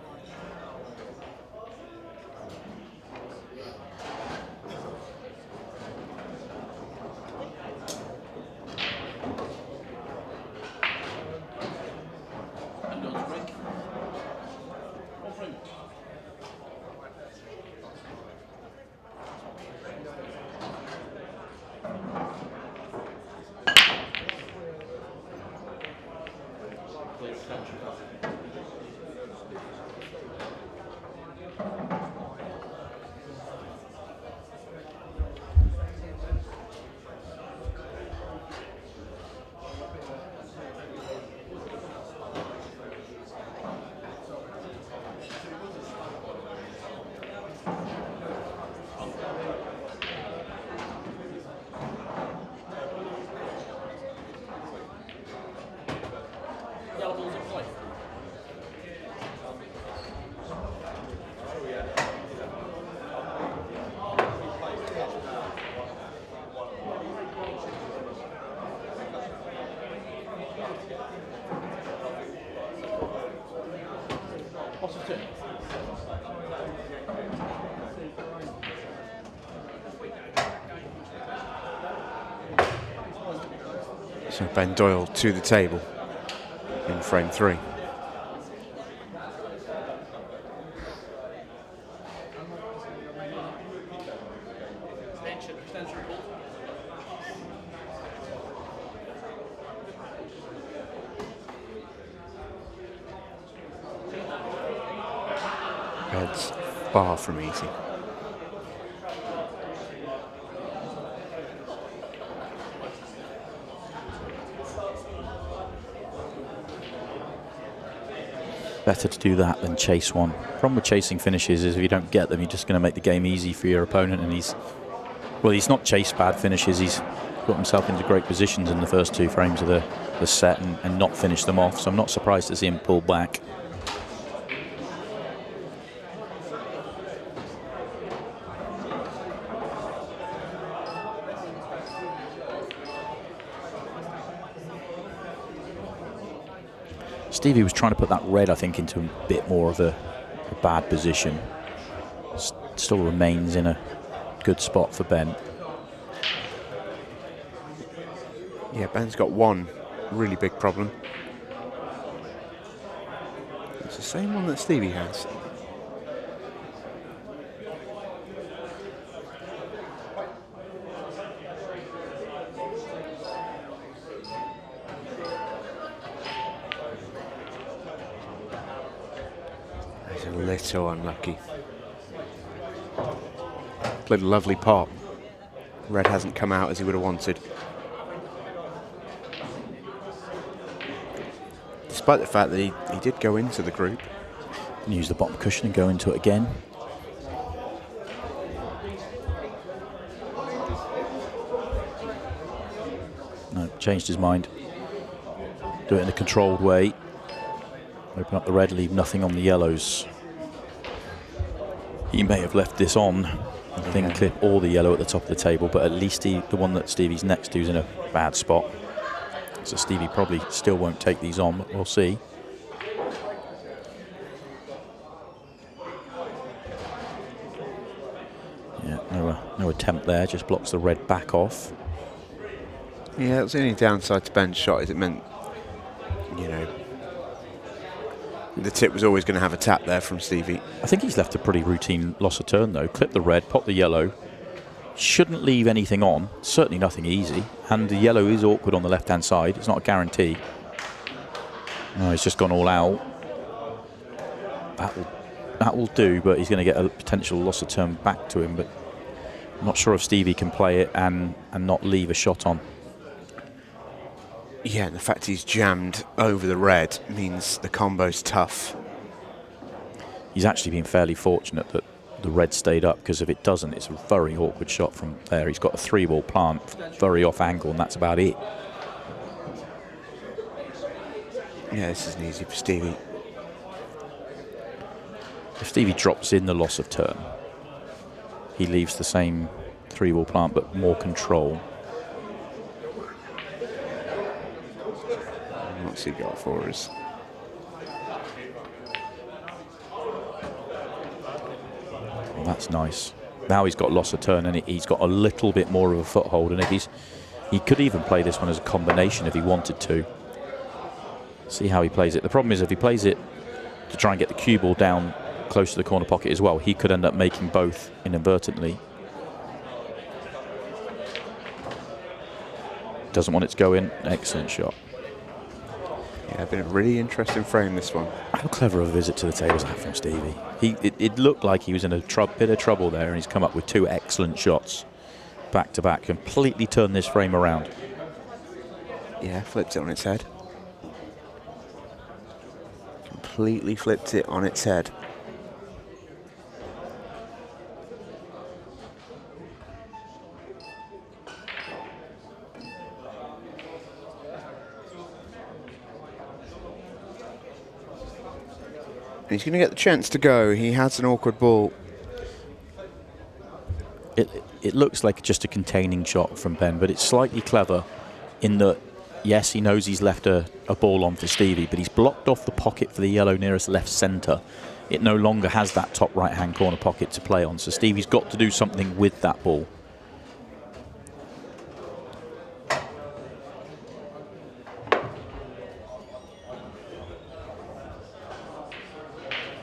So Ben Doyle to the table in frame 3. Red's far from easy. Better to do that than chase one. Problem with chasing finishes is if you don't get them, you're just going to make the game easy for your opponent. And he's not chased bad finishes. He's got himself into great positions in the first 2 frames of the set and not finished them off. So I'm not surprised to see him pull back. Stevie was trying to put that red, I think, into a bit more of a bad position. Still remains in a good spot for Ben. Yeah, Ben's got one really big problem. It's the same one that Stevie has. He's a little unlucky. Played a lovely pot. Red hasn't come out as he would have wanted. Despite the fact that he did go into the group. And use the bottom cushion and go into it again. No, changed his mind. Do it in a controlled way. Open up the red, leave nothing on the yellows. He may have left this on and then clip all the yellow at the top of the table, but at least the one that Stevie's next to is in a bad spot. So Stevie probably still won't take these on, but we'll see. Yeah, no attempt there, just blocks the red back off. Yeah, it was the only downside to Ben's shot is it meant, you know, the tip was always going to have a tap there from Stevie. I think he's left a pretty routine loss of turn though. Clip the red, pop the yellow. Shouldn't leave anything on, certainly nothing easy. And the yellow is awkward on the left-hand side. It's not a guarantee. No, he's just gone all out. That will do, but he's going to get a potential loss of turn back to him. But I'm not sure if Stevie can play it and not leave a shot on. Yeah, and the fact he's jammed over the red means the combo's tough. He's actually been fairly fortunate that the red stayed up, because if it doesn't, it's a very awkward shot from there. He's got a 3-ball plant, very off angle, and that's about it. Yeah, this isn't easy for Stevie. If Stevie drops in the loss of turn, he leaves the same 3-ball plant, but more control. What's he got for us? Oh, that's nice. Now he's got loss of turn, and he's got a little bit more of a foothold. And if he could even play this one as a combination if he wanted to. See how he plays it. The problem is if he plays it to try and get the cue ball down close to the corner pocket as well, he could end up making both inadvertently. Doesn't want it to go in. Excellent shot. Yeah, been a really interesting frame, this one. How clever of a visit to the table is that from Stevie? It looked like he was in a bit of trouble there, and he's come up with 2 excellent shots back to back. Completely turned this frame around. Yeah, flipped it on its head. Completely flipped it on its head. He's going to get the chance to go. He has an awkward ball. It looks like just a containing shot from Ben, but it's slightly clever in that, yes, he knows he's left a ball on for Stevie, but he's blocked off the pocket for the yellow nearest left centre. It no longer has that top right-hand corner pocket to play on, so Stevie's got to do something with that ball.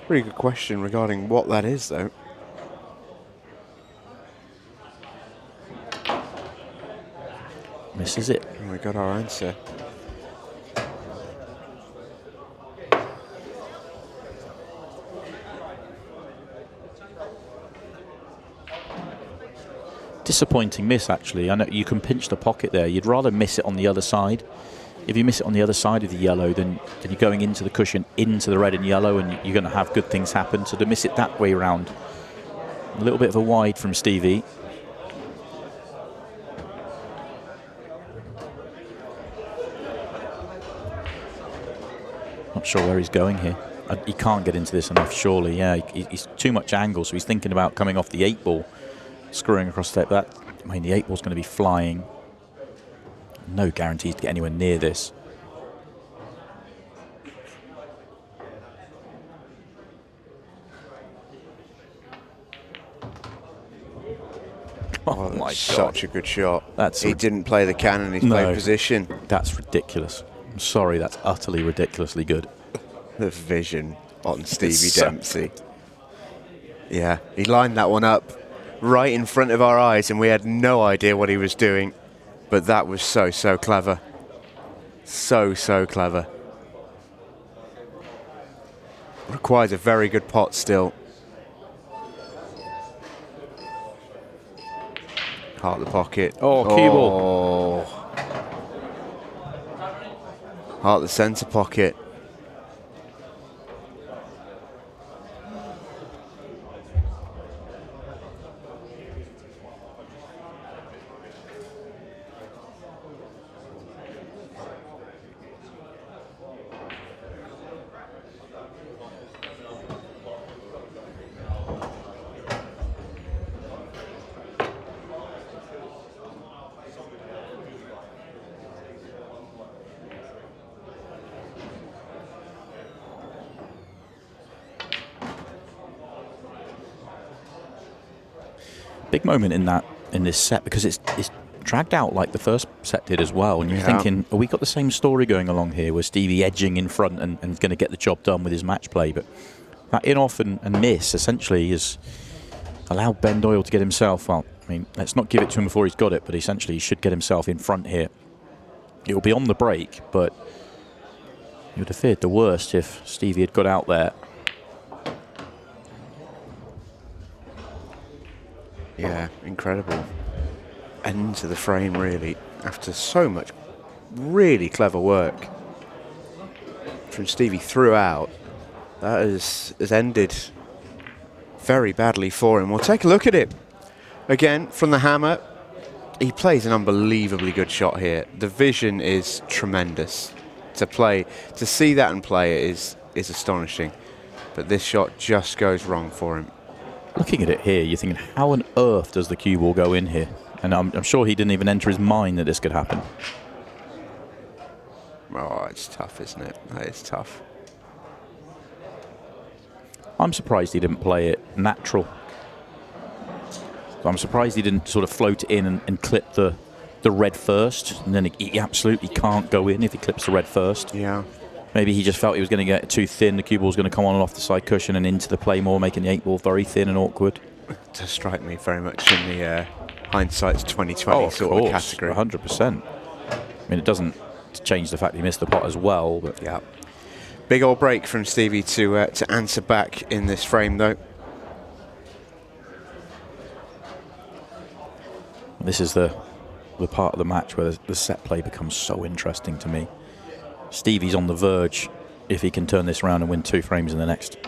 Pretty good question regarding what that is, though. Misses it. And we got our answer. Disappointing miss, actually. I know you can pinch the pocket there. You'd rather miss it on the other side. If you miss it on the other side of the yellow, then you're going into the cushion, into the red and yellow, and you're going to have good things happen. So to miss it that way around, a little bit of a wide from Stevie. Not sure where he's going here. He can't get into this enough, surely. Yeah, he's too much angle, so he's thinking about coming off the 8-ball, screwing across that. I mean, the 8-ball's going to be flying. No guarantees to get anywhere near this. Oh my God. Such a good shot. He didn't play the cannon, he's played position. That's ridiculous. I'm sorry, that's utterly ridiculously good. The vision on Stevie Dempsey. Yeah, he lined that one up right in front of our eyes and we had no idea what he was doing. But that was so, so clever. So, so clever. Requires a very good pot still. Heart of the pocket. Oh, cue ball. Heart of the centre pocket. big moment in this set because it's dragged out like the first set did as well. And you're thinking, oh, we got the same story going along here with Stevie edging in front and going to get the job done with his match play. But that in-off and miss essentially has allowed Ben Doyle to get himself, well, I mean, let's not give it to him before he's got it, but essentially he should get himself in front here. It will be on the break, but you would have feared the worst if Stevie had got out there. Yeah, incredible end to the frame, really, after so much really clever work from Stevie throughout. That has ended very badly for him. We'll take a look at it again from the hammer. He plays an unbelievably good shot here. The vision is tremendous. To see that and play it is astonishing. But this shot just goes wrong for him. Looking at it here, you're thinking, how on earth does the cue ball go in here? And I'm sure he didn't even enter his mind that this could happen. Oh, it's tough, isn't it? That is tough. I'm surprised he didn't play it natural. I'm surprised he didn't sort of float it in and clip the red first. And then he absolutely can't go in if he clips the red first. Yeah. Maybe he just felt he was going to get too thin. The cue ball was going to come on and off the side cushion and into the play more, making the 8-ball very thin and awkward. It does strike me very much in the hindsight's 2020 sort of category. 100%. I mean, it doesn't change the fact he missed the pot as well. But yeah. Big old break from Stevie to answer back in this frame, though. This is the part of the match where the set play becomes so interesting to me. Stevie's on the verge, if he can turn this around and win 2 frames in the next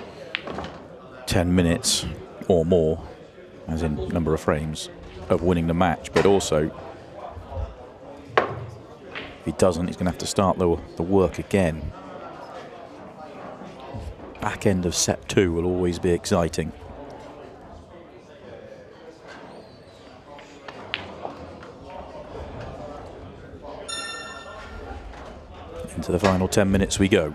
10 minutes or more, as in number of frames, of winning the match. But also, if he doesn't, he's going to have to start the work again. Back end of set 2 will always be exciting. Into the final 10 minutes we go.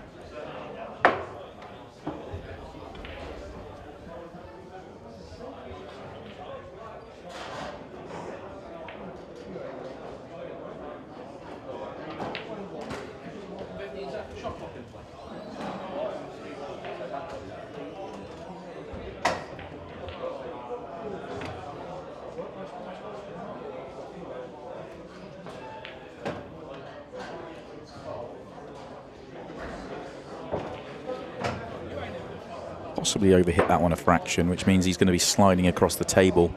Possibly overhit that one a fraction, which means he's going to be sliding across the table.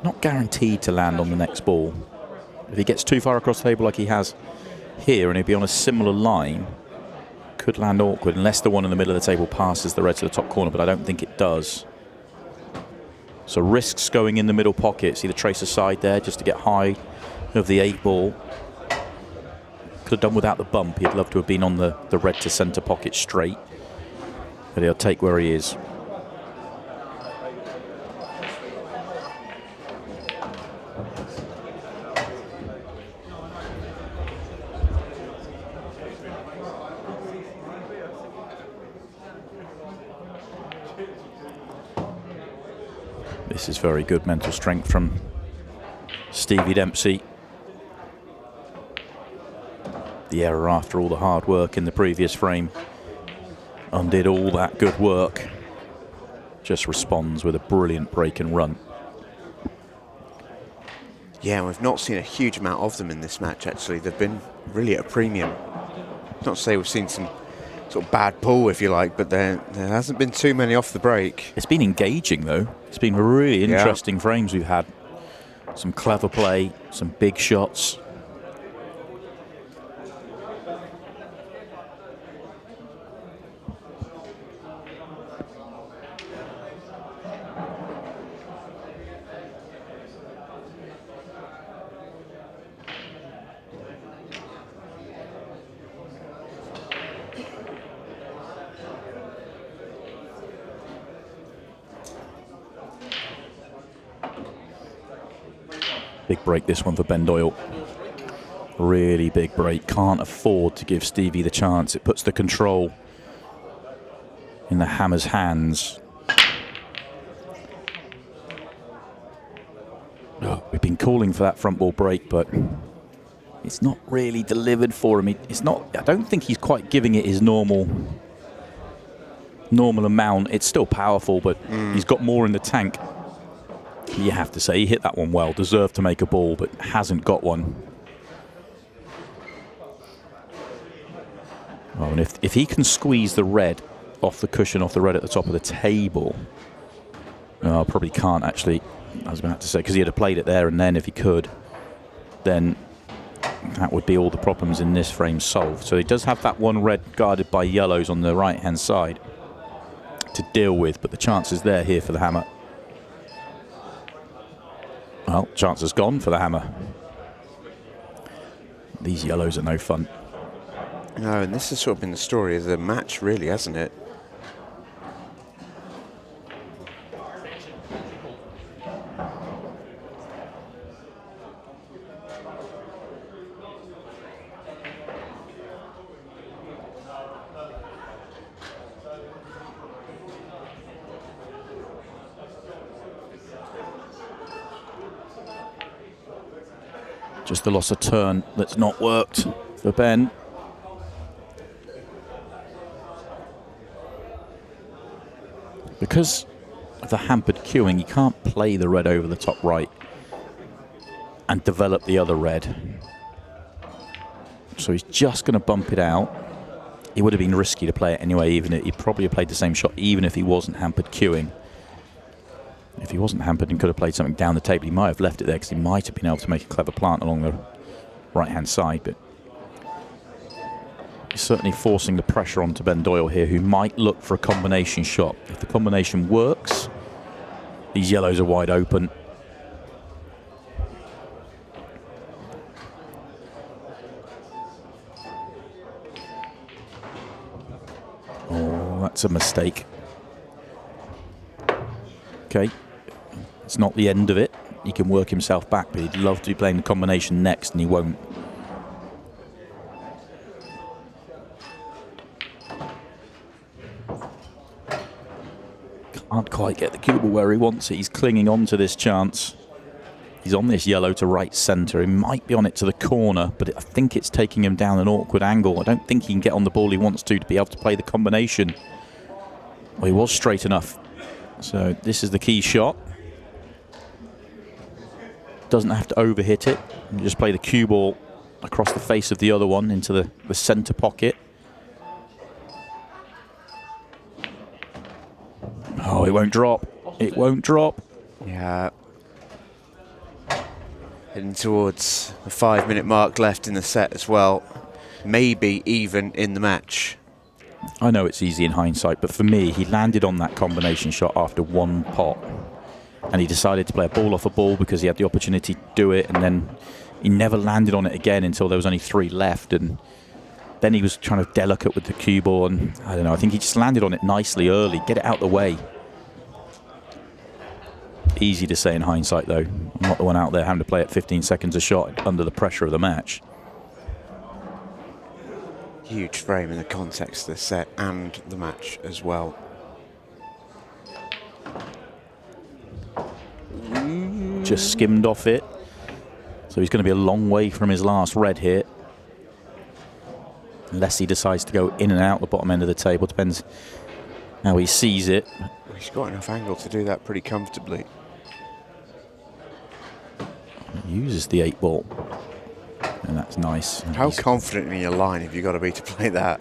Not guaranteed to land on the next ball. If he gets too far across the table like he has here, and he'd be on a similar line, could land awkward, unless the one in the middle of the table passes the red to the top corner, but I don't think it does. So risks going in the middle pocket. See the tracer side there, just to get high of the 8-ball. Could have done without the bump. He'd love to have been on the red to centre pocket straight. But he'll take where he is. This is very good mental strength from Stevie Dempsey. The error after all the hard work in the previous frame undid all that good work. Just responds with a brilliant break and run. Yeah, we've not seen a huge amount of them in this match, actually. They've been really at a premium. Not to say we've seen some sort of bad pull, if you like, but there hasn't been too many off the break. It's been engaging, though. It's been really interesting frames we've had. Some clever play, some big shots. Big break this one for Ben Doyle. Really big break. Can't afford to give Stevie the chance. It puts the control in the hammer's hands. calling for that front ball break, but it's not really delivered for him. It's not. I don't think he's quite giving it his normal amount. It's still powerful, but he's got more in the tank. You have to say he hit that one well. Deserved to make a ball, but hasn't got one. Oh, and if he can squeeze the red off the cushion, off the red at the top of the table, no, probably can't actually. I was about to say, because he'd have played it there and then if he could, then that would be all the problems in this frame solved. So he does have that one red guarded by yellows on the right-hand side to deal with, but the chance is there here for the hammer. Well, chance has gone for the hammer. These yellows are no fun. No, and this has sort of been the story of the match, really, hasn't it? Just the loss of turn that's not worked for Ben. Because of the hampered queuing, he can't play the red over the top right and develop the other red. So he's just going to bump it out. It would have been risky to play it anyway, even if he'd probably have played the same shot even if he wasn't hampered queuing. If he wasn't hampered and could have played something down the table, he might have left it there because he might have been able to make a clever plant along the right-hand side. But he's certainly forcing the pressure onto Ben Doyle here, who might look for a combination shot. If the combination works, these yellows are wide open. Oh, that's a mistake. Okay. It's not the end of it. He can work himself back, but he'd love to be playing the combination next, and he won't. Can't quite get the cue ball where he wants it. He's clinging on to this chance. He's on this yellow to right centre. He might be on it to the corner, but I think it's taking him down an awkward angle. I don't think he can get on the ball he wants to be able to play the combination. Well, he was straight enough. So this is the key shot. Doesn't have to overhit it. You just play the cue ball across the face of the other one into the centre pocket. Oh, it won't drop. It won't drop. Yeah. Heading towards the 5-minute mark left in the set as well. Maybe even in the match. I know it's easy in hindsight, but for me, he landed on that combination shot after one pot. And he decided to play a ball off a ball because he had the opportunity to do it, and then he never landed on it again until there was only 3 left, and then he was trying to delicate with the cue ball, and I don't know, I think he just landed on it nicely early, get it out the way. Easy to say in hindsight though. I'm not the one out there having to play at 15 seconds a shot under the pressure of the match. Huge frame in the context of the set and the match as well. Just skimmed off it. So he's going to be a long way from his last red here. Unless he decides to go in and out the bottom end of the table. Depends how he sees it. He's got enough angle to do that pretty comfortably. He uses the 8 ball. And that's nice. How confident in your line have you got to be to play that?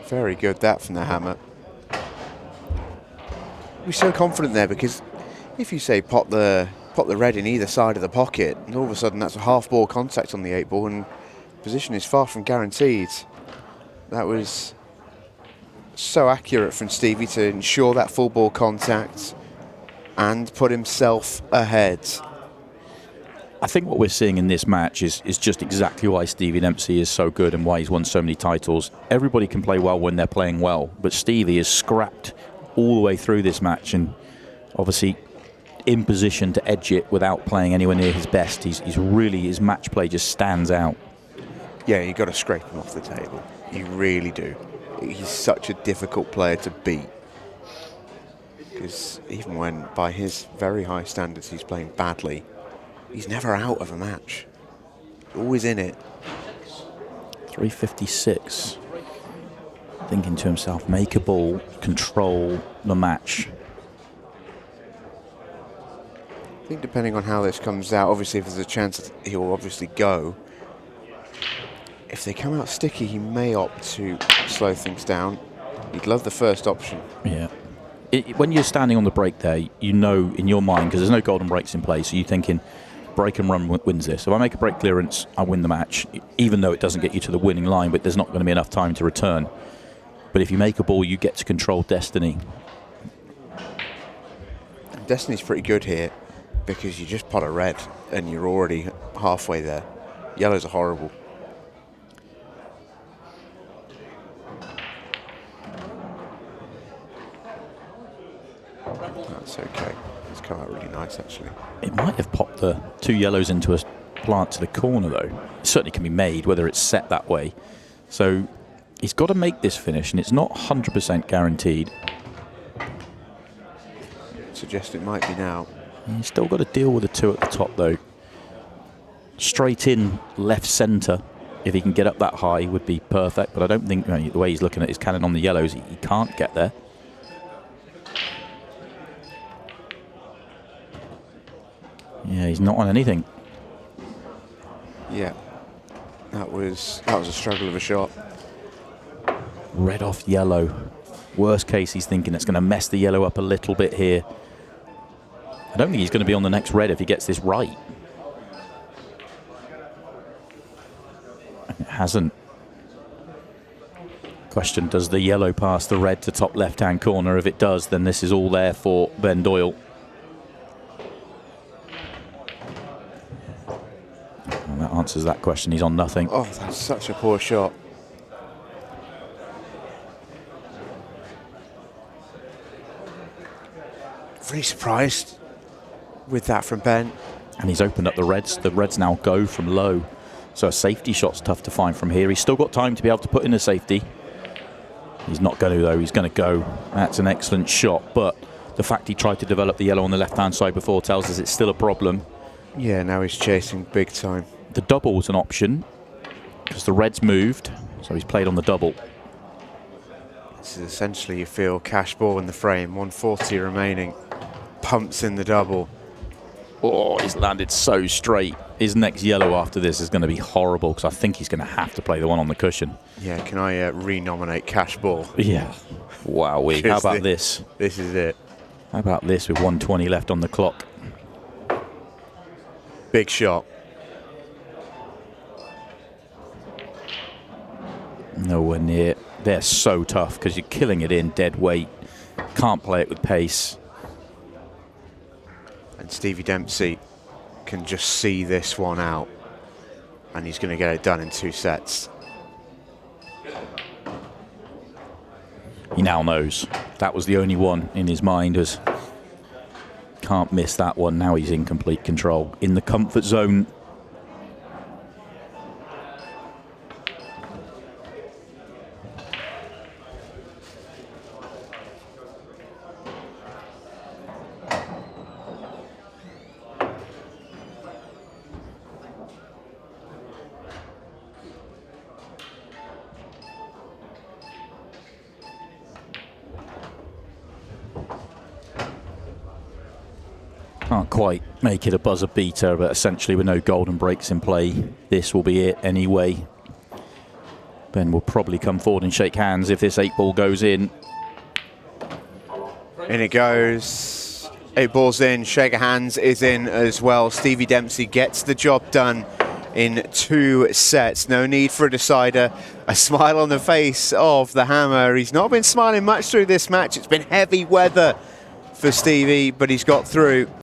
Very good, that from the hammer. We're so confident there because if you say pop the red in either side of the pocket, and all of a sudden that's a half ball contact on the 8 ball, and position is far from guaranteed. That was so accurate from Stevie to ensure that full ball contact and put himself ahead. I think what we're seeing in this match is just exactly why Stevie Dempsey is so good and why he's won so many titles. Everybody can play well when they're playing well, but Stevie is scrapped all the way through this match and obviously in position to edge it without playing anywhere near his best. He's really, his match play just stands out. Yeah, you've got to scrape him off the table. You really do. He's such a difficult player to beat. Because even when, by his very high standards, he's playing badly, he's never out of a match. Always in it. 356. Thinking to himself, make a ball, control the match. I think depending on how this comes out, obviously if there's a chance he'll obviously go. If they come out sticky, he may opt to slow things down. He'd love the first option. Yeah. When you're standing on the break there, you know in your mind, because there's no golden breaks in play, so you're thinking, break and run wins this. If I make a break clearance, I win the match, even though it doesn't get you to the winning line, but there's not going to be enough time to return. But if you make a ball, you get to control destiny. Destiny's pretty good here, because you just pot a red and you're already halfway there. Yellows are horrible. That's okay. It's come out really nice, actually. It might have popped the 2 yellows into a plant to the corner, though. It certainly can be made, whether it's set that way. So he's got to make this finish, and it's not 100% guaranteed. Suggest it might be now. He's still got to deal with the 2 at the top, though. Straight in left centre, if he can get up that high, would be perfect. But I don't think, the way he's looking at his cannon on the yellows, he can't get there. Yeah, he's not on anything. Yeah, that was a struggle of a shot. Red off yellow. Worst case, he's thinking it's going to mess the yellow up a little bit here. I don't think he's going to be on the next red if he gets this right. It hasn't. Question, does the yellow pass the red to top left-hand corner? If it does, then this is all there for Ben Doyle. And that answers that question. He's on nothing. Oh, that's such a poor shot. Really surprised with that from Ben. And he's opened up the reds. The reds now go from low. So a safety shot's tough to find from here. He's still got time to be able to put in a safety. He's not going to, though. He's going to go. That's an excellent shot. But the fact he tried to develop the yellow on the left-hand side before tells us it's still a problem. Yeah, now he's chasing big time. The double was an option because the red's moved. So he's played on the double. This is essentially, you feel, cash ball in the frame. 140 remaining. Pumps in the double. Oh, he's landed so straight. His next yellow after this is going to be horrible because I think he's going to have to play the one on the cushion. Yeah, can I re-nominate cash ball? Yeah. Wowee. How about this? This is it. How about this with 120 left on the clock? Big shot. Nowhere near. They're so tough because you're killing it in dead weight. Can't play it with pace. And Stevie Dempsey can just see this one out. And he's going to get it done in 2 sets. He now knows. That was the only one in his mind. As can't miss that one. Now he's in complete control. In the comfort zone. Can't quite make it a buzzer beater, but essentially with no golden breaks in play, this will be it anyway. Ben will probably come forward and shake hands if this 8-ball goes in. In it goes. 8 balls in. Shake of hands is in as well. Stevie Dempsey gets the job done in 2 sets. No need for a decider. A smile on the face of the hammer. He's not been smiling much through this match. It's been heavy weather for Stevie, but he's got through.